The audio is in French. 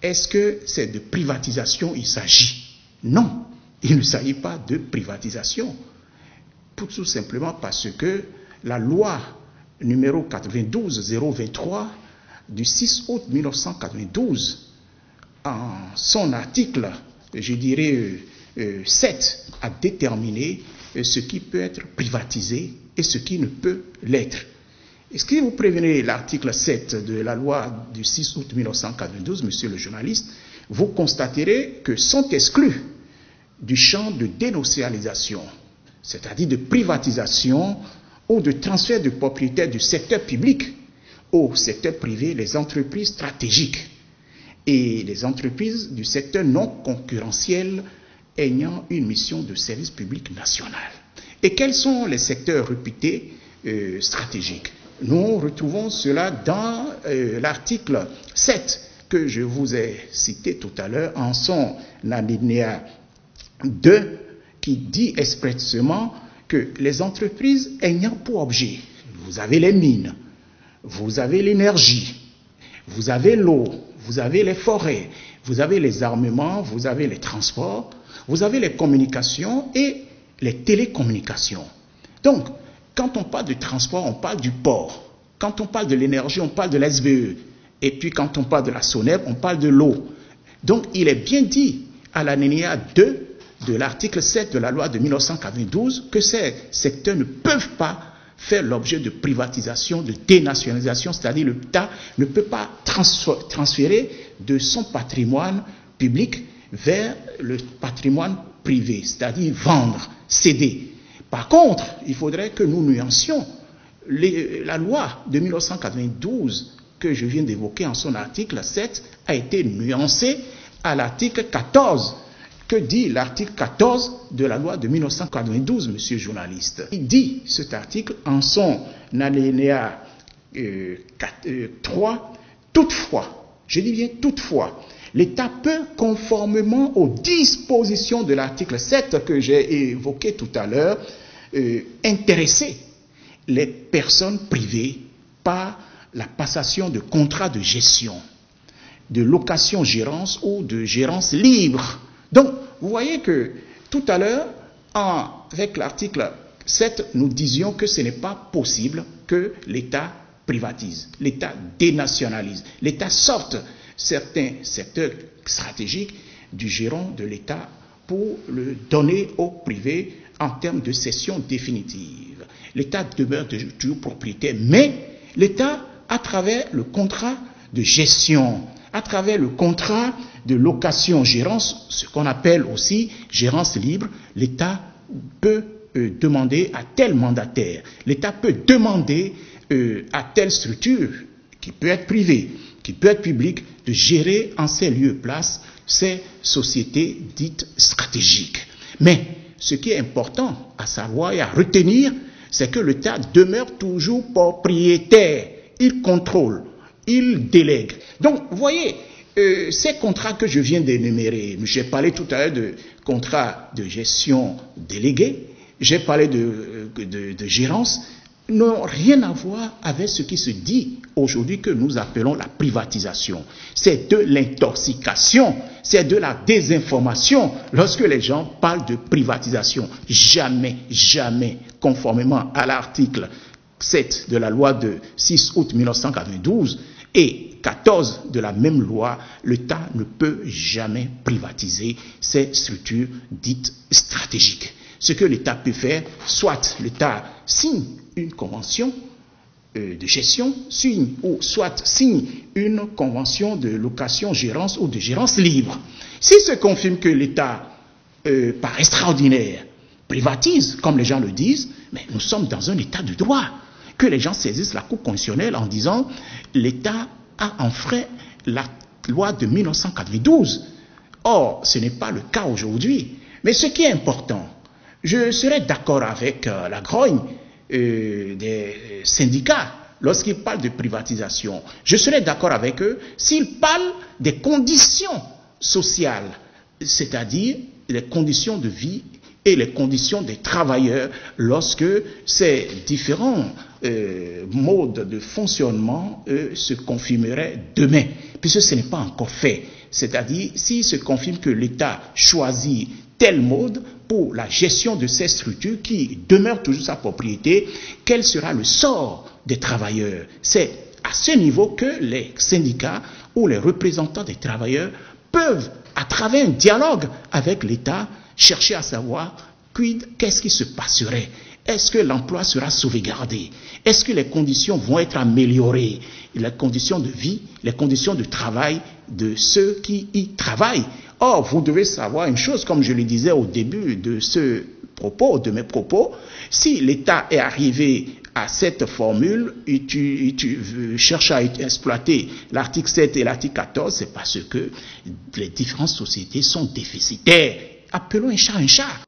est-ce que c'est de privatisation il s'agit? Non, il ne s'agit pas de privatisation. Tout simplement parce que la loi numéro 92-023 du 6 août 1992, en son article, je dirais 7, a déterminé ce qui peut être privatisé et ce qui ne peut l'être. Est-ce que vous prévenez l'article 7 de la loi du 6 août 1992, monsieur le journaliste, vous constaterez que sont exclus du champ de dénoncialisation, c'est-à-dire de privatisation ou de transfert de propriété du secteur public au secteur privé, les entreprises stratégiques et les entreprises du secteur non concurrentiel ayant une mission de service public national. Et quels sont les secteurs réputés stratégiques? Nous retrouvons cela dans l'article 7 que je vous ai cité tout à l'heure en son alinéa 2 qui dit expressément que les entreprises ayant pour objet, vous avez les mines, vous avez l'énergie, vous avez l'eau, vous avez les forêts, vous avez les armements, vous avez les transports, vous avez les communications et les télécommunications. Donc, quand on parle de transport, on parle du port. Quand on parle de l'énergie, on parle de l'SVE. Et puis quand on parle de la SONER, on parle de l'eau. Donc, il est bien dit à l'alinéa 2 de l'article 7 de la loi de 1992 que ces secteurs ne peuvent pas faire l'objet de privatisation, de dénationalisation, c'est-à-dire l'État ne peut pas transférer de son patrimoine public vers le patrimoine privé, c'est-à-dire vendre, céder. Par contre, il faudrait que nous nuancions la loi de 1992 que je viens d'évoquer en son article 7 a été nuancée à l'article 14. Que dit l'article 14 de la loi de 1992, monsieur journaliste? Il dit, cet article, en son alinéa 3, toutefois, je dis bien toutefois, l'État peut, conformément aux dispositions de l'article 7 que j'ai évoqué tout à l'heure, intéresser les personnes privées par la passation de contrats de gestion, de location-gérance ou de gérance libre. Donc, vous voyez que tout à l'heure, avec l'article 7, nous disions que ce n'est pas possible que l'État privatise, l'État dénationalise, l'État sorte certains secteurs stratégiques du giron de l'État pour le donner au privé en termes de cession définitive. L'État demeure toujours propriétaire, mais l'État, à travers le contrat de gestion, à travers le contrat de location-gérance, ce qu'on appelle aussi gérance libre, l'État peut demander à tel mandataire, l'État peut demander à telle structure, qui peut être privée, qui peut être publique, de gérer en ces lieux et places ces sociétés dites stratégiques. Mais ce qui est important à savoir et à retenir, c'est que l'État demeure toujours propriétaire, il contrôle, il délègue. Donc, vous voyez, ces contrats que je viens d'énumérer, j'ai parlé tout à l'heure de contrats de gestion délégués, j'ai parlé de gérance, n'ont rien à voir avec ce qui se dit aujourd'hui que nous appelons la privatisation. C'est de l'intoxication, c'est de la désinformation lorsque les gens parlent de privatisation. Jamais, jamais, conformément à l'article 7 de la loi de 6 août 1992 et 14 de la même loi, l'État ne peut jamais privatiser ces structures dites stratégiques. Ce que l'État peut faire, soit l'État signe une convention de gestion, soit signe une convention de location-gérance ou de gérance libre. S'il se confirme que l'État, par extraordinaire, privatise, comme les gens le disent, mais nous sommes dans un État de droit. Que les gens saisissent la Cour constitutionnelle en disant l'État a enfreint la loi de 1992. Or, ce n'est pas le cas aujourd'hui. Mais ce qui est important, je serais d'accord avec la grogne des syndicats lorsqu'ils parlent de privatisation. Je serais d'accord avec eux s'ils parlent des conditions sociales, c'est-à-dire les conditions de vie et les conditions des travailleurs lorsque ces différents modes de fonctionnement se confirmeraient demain, puisque ce n'est pas encore fait. C'est-à-dire, s'il se confirme que l'État choisit tel mode pour la gestion de ces structures qui demeurent toujours sa propriété, quel sera le sort des travailleurs? C'est à ce niveau que les syndicats ou les représentants des travailleurs peuvent, à travers un dialogue avec l'État, chercher à savoir qu'est-ce qui se passerait. Est-ce que l'emploi sera sauvegardé? Est-ce que les conditions vont être améliorées? Les conditions de vie, les conditions de travail de ceux qui y travaillent. Or, vous devez savoir une chose, comme je le disais au début de mes propos, si l'État est arrivé à cette formule, et tu cherches à exploiter l'article 7 et l'article 14, c'est parce que les différentes sociétés sont déficitaires. Appelons un chat un chat.